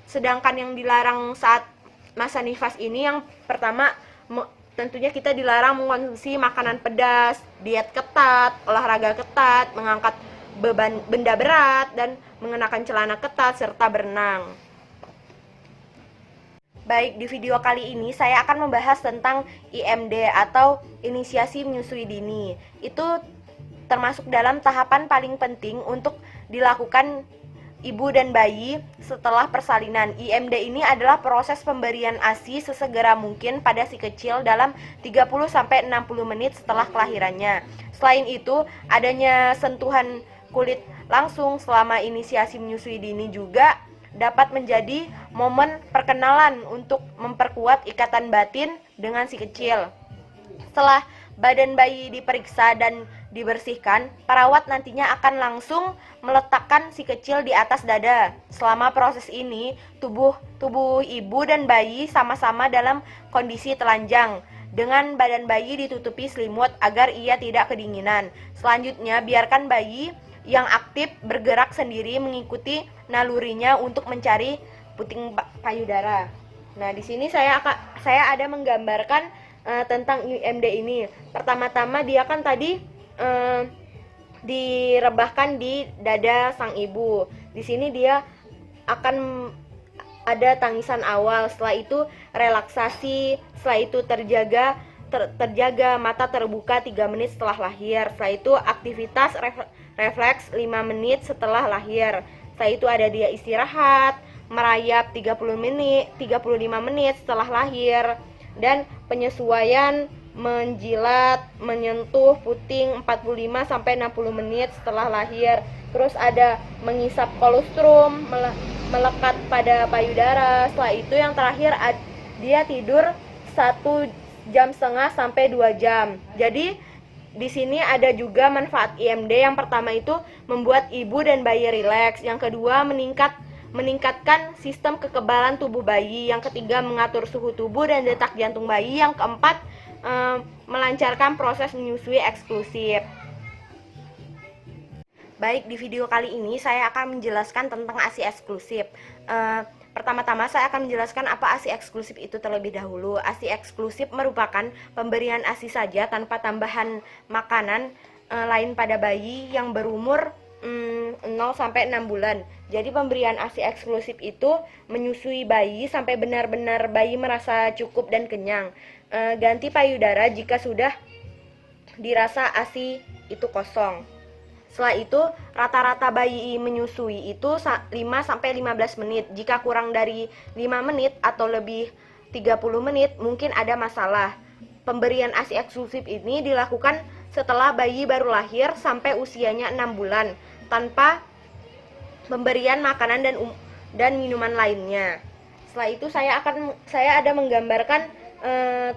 Sedangkan yang dilarang saat masa nifas ini yang pertama tentunya kita dilarang mengkonsumsi makanan pedas, diet ketat, olahraga ketat, mengangkat benda berat, dan mengenakan celana ketat, serta berenang. Baik, di video kali ini saya akan membahas tentang IMD atau inisiasi menyusui dini. Itu termasuk dalam tahapan paling penting untuk dilakukan ibu dan bayi setelah persalinan. IMD ini adalah proses pemberian ASI sesegera mungkin pada si kecil dalam 30-60 menit setelah kelahirannya. Selain itu, adanya sentuhan kulit langsung selama inisiasi menyusui dini juga dapat menjadi momen perkenalan untuk memperkuat ikatan batin dengan si kecil. Setelah badan bayi diperiksa dan dibersihkan, perawat nantinya akan langsung meletakkan si kecil di atas dada. Selama proses ini, tubuh ibu dan bayi sama-sama dalam kondisi telanjang, dengan badan bayi ditutupi selimut agar ia tidak kedinginan. Selanjutnya, biarkan bayi yang aktif bergerak sendiri mengikuti nalurinya untuk mencari puting payudara. Nah, di sini saya ada menggambarkan tentang IMD ini. Pertama-tama dia kan tadi direbahkan di dada sang ibu. Di sini dia akan ada tangisan awal, setelah itu relaksasi, setelah itu terjaga mata terbuka 3 menit setelah lahir. Setelah itu aktivitas refleks 5 menit setelah lahir. Setelah itu ada dia istirahat, merayap 35 menit setelah lahir, dan penyesuaian menjilat, menyentuh puting 45-60 menit setelah lahir. Terus ada mengisap kolostrum, melekat pada payudara. Setelah itu yang terakhir dia tidur 1,5 jam sampai 2 jam. Jadi di sini ada juga manfaat IMD. Yang pertama itu membuat ibu dan bayi rileks. Yang kedua meningkatkan sistem kekebalan tubuh bayi. Yang ketiga mengatur suhu tubuh dan detak jantung bayi. Yang keempat melancarkan proses menyusui eksklusif. Baik, di video kali ini saya akan menjelaskan tentang ASI eksklusif. Pertama-tama saya akan menjelaskan apa ASI eksklusif itu terlebih dahulu. ASI eksklusif merupakan pemberian ASI saja tanpa tambahan makanan lain pada bayi yang berumur 0-6 bulan. Jadi pemberian ASI eksklusif itu menyusui bayi sampai benar-benar bayi merasa cukup dan kenyang. Ganti payudara jika sudah dirasa ASI itu kosong. Setelah itu, rata-rata bayi menyusui itu 5-15 menit. Jika kurang dari 5 menit atau lebih 30 menit, mungkin ada masalah. Pemberian ASI eksklusif ini dilakukan setelah bayi baru lahir sampai usianya 6 bulan, tanpa pemberian makanan dan minuman lainnya. Setelah itu saya ada menggambarkan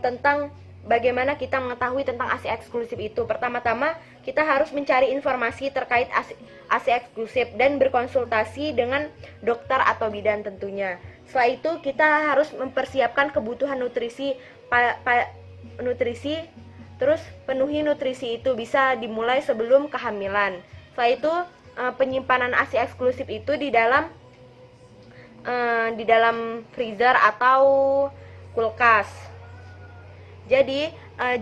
tentang bagaimana kita mengetahui tentang ASI eksklusif itu. Pertama-tama kita harus mencari informasi terkait ASI eksklusif dan berkonsultasi dengan dokter atau bidan tentunya. Setelah itu kita harus mempersiapkan kebutuhan nutrisi. Terus penuhi nutrisi itu bisa dimulai sebelum kehamilan. Setelah itu penyimpanan ASI eksklusif itu di dalam freezer atau kulkas. Jadi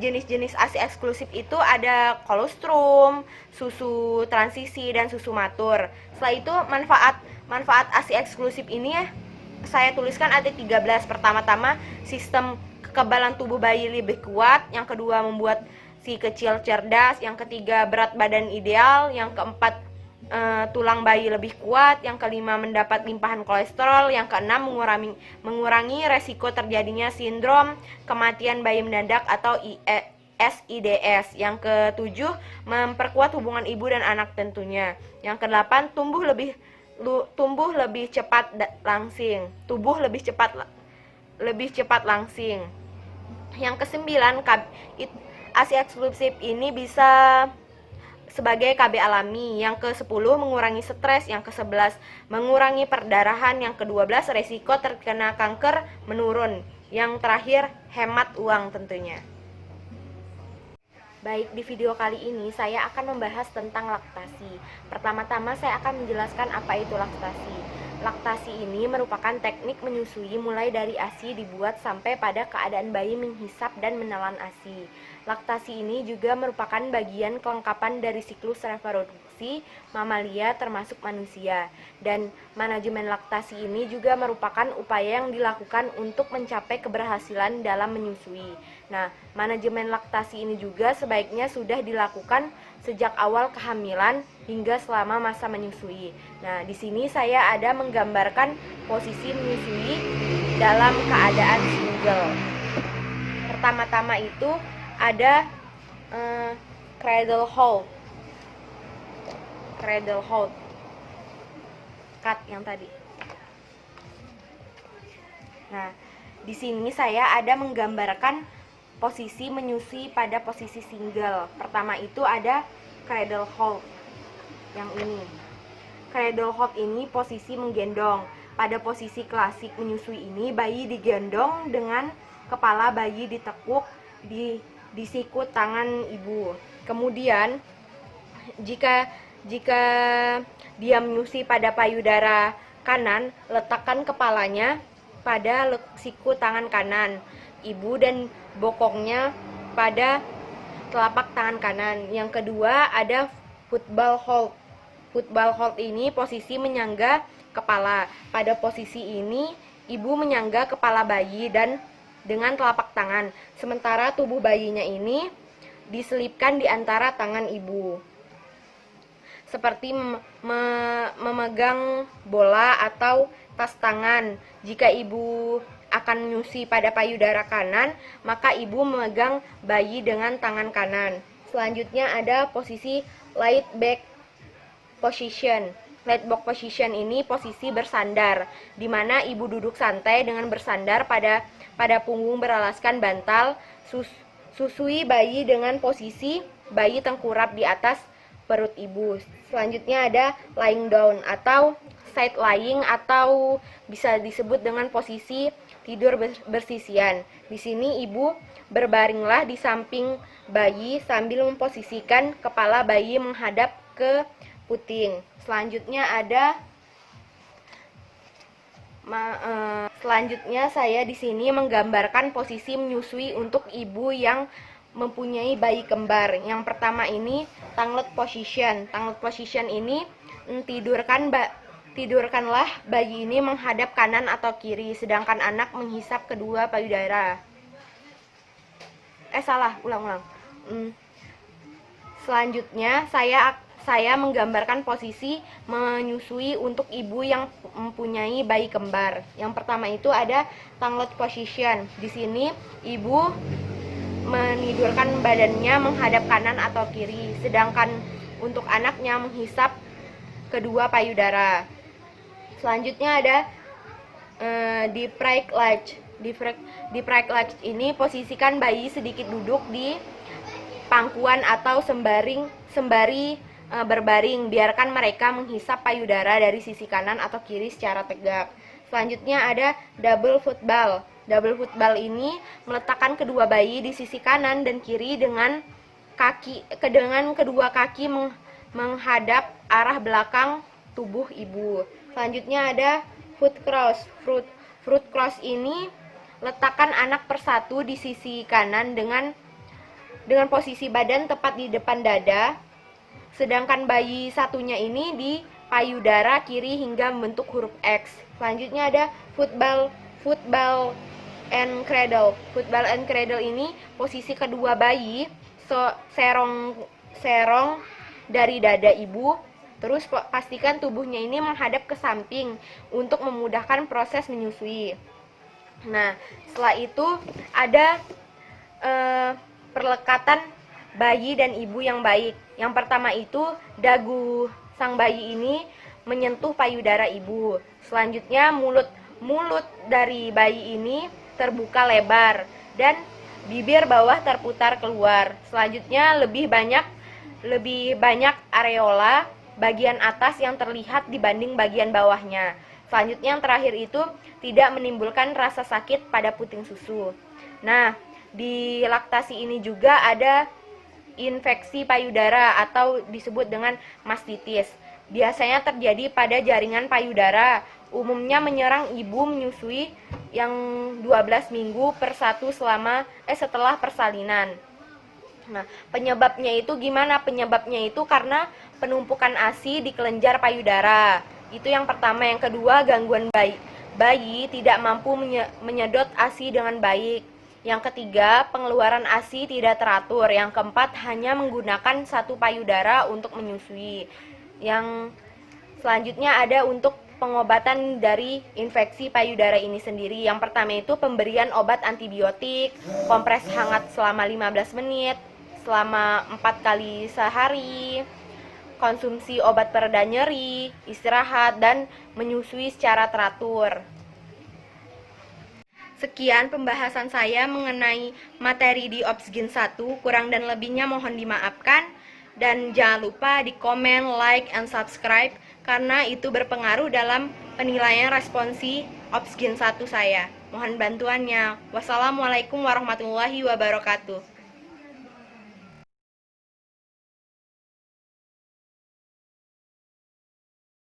jenis-jenis ASI eksklusif itu ada kolostrum, susu transisi, dan susu matur. Setelah itu manfaat ASI eksklusif ini saya tuliskan ada 13. Pertama-tama sistem kekebalan tubuh bayi lebih kuat. Yang kedua membuat si kecil cerdas. Yang ketiga berat badan ideal. Yang keempat tulang bayi lebih kuat. Yang kelima mendapat limpahan kolesterol. Yang keenam mengurangi resiko terjadinya sindrom kematian bayi mendadak atau SIDS. Yang ketujuh memperkuat hubungan ibu dan anak tentunya. Yang kedelapan tubuh lebih cepat langsing. Yang kesembilan ASI eksklusif ini bisa sebagai KB alami. Yang ke-10 mengurangi stres, yang ke-11 mengurangi perdarahan, yang ke-12 resiko terkena kanker menurun. Yang terakhir hemat uang tentunya. Baik, di video kali ini saya akan membahas tentang laktasi. Pertama-tama saya akan menjelaskan apa itu laktasi. Laktasi ini merupakan teknik menyusui mulai dari ASI dibuat sampai pada keadaan bayi menghisap dan menelan ASI. Laktasi ini juga merupakan bagian kelengkapan dari siklus reproduksi mamalia termasuk manusia. Dan manajemen laktasi ini juga merupakan upaya yang dilakukan untuk mencapai keberhasilan dalam menyusui. Nah, manajemen laktasi ini juga sebaiknya sudah dilakukan sejak awal kehamilan hingga selama masa menyusui. Nah, di sini saya ada menggambarkan posisi menyusui dalam keadaan single. Pertama-tama itu ada cradle hold, cut yang tadi. Nah, di sini saya ada menggambarkan posisi menyusui pada posisi single. Pertama itu ada cradle hold yang ini. Cradle hold ini posisi menggendong. Pada posisi klasik menyusui ini, bayi digendong dengan kepala bayi ditekuk di sikut tangan ibu. Kemudian jika dia menyusui pada payudara kanan, letakkan kepalanya pada siku tangan kanan ibu dan bokongnya pada telapak tangan kanan. Yang kedua ada football hold. Football hold ini posisi menyangga kepala. Pada posisi ini ibu menyangga kepala bayi dan dengan telapak tangan, sementara tubuh bayinya ini diselipkan di antara tangan ibu, seperti memegang bola atau tas tangan. Jika ibu akan menyusui pada payudara kanan, maka ibu memegang bayi dengan tangan kanan. Selanjutnya ada posisi laid back position. Laid back position ini posisi bersandar, di mana ibu duduk santai dengan bersandar pada punggung beralaskan bantal. Susui bayi dengan posisi bayi tengkurap di atas perut ibu. Selanjutnya ada lying down atau side lying, atau bisa disebut dengan posisi tidur bersisian. Di sini ibu berbaringlah di samping bayi sambil memposisikan kepala bayi menghadap ke puting. Selanjutnya saya di sini menggambarkan posisi menyusui untuk ibu yang mempunyai bayi kembar. Yang pertama ini tongueless position. Tongueless position ini tidurkanlah bayi ini menghadap kanan atau kiri, sedangkan anak menghisap kedua payudara. Ulang. Selanjutnya saya menggambarkan posisi menyusui untuk ibu yang mempunyai bayi kembar. Yang pertama itu ada tongueless position. Di sini ibu menidurkan badannya menghadap kanan atau kiri, sedangkan untuk anaknya menghisap kedua payudara. Selanjutnya ada depressed latch. Depressed latch ini posisikan bayi sedikit duduk di pangkuan atau sembari berbaring, biarkan mereka menghisap payudara dari sisi kanan atau kiri secara tegak. Selanjutnya ada double football. Double football ini meletakkan kedua bayi di sisi kanan dan kiri dengan kedua kaki menghadap arah belakang tubuh ibu. Selanjutnya ada foot cross. Foot cross ini letakkan anak persatu di sisi kanan dengan posisi badan tepat di depan dada, sedangkan bayi satunya ini di payudara kiri hingga membentuk huruf X. Selanjutnya ada football and cradle. Football and cradle ini posisi kedua bayi serong dari dada ibu. Terus pastikan tubuhnya ini menghadap ke samping untuk memudahkan proses menyusui. Nah, setelah itu ada perlekatan bayi dan ibu yang baik. Yang pertama itu dagu sang bayi ini menyentuh payudara ibu. Selanjutnya mulut dari bayi ini terbuka lebar dan bibir bawah terputar keluar. Selanjutnya lebih banyak lebih banyak areola bagian atas yang terlihat dibanding bagian bawahnya. Selanjutnya yang terakhir itu tidak menimbulkan rasa sakit pada puting susu. Nah, di laktasi ini juga ada infeksi payudara atau disebut dengan mastitis. Biasanya terjadi pada jaringan payudara, umumnya menyerang ibu menyusui yang 12 minggu per 1 setelah persalinan. Nah, penyebabnya itu gimana? Penyebabnya itu karena penumpukan ASI di kelenjar payudara. Itu yang pertama. Yang kedua, gangguan bayi tidak mampu menyedot ASI dengan baik. Yang ketiga, pengeluaran ASI tidak teratur. Yang keempat, hanya menggunakan satu payudara untuk menyusui. Yang selanjutnya ada untuk pengobatan dari infeksi payudara ini sendiri. Yang pertama itu pemberian obat antibiotik, kompres hangat selama 15 menit, selama 4 kali sehari, konsumsi obat pereda nyeri, istirahat, dan menyusui secara teratur. Sekian pembahasan saya mengenai materi di Opsgin 1, kurang dan lebihnya mohon dimaafkan. Dan jangan lupa di komen, like, and subscribe, karena itu berpengaruh dalam penilaian responsi Opsgin 1 saya. Mohon bantuannya. Wassalamualaikum warahmatullahi wabarakatuh.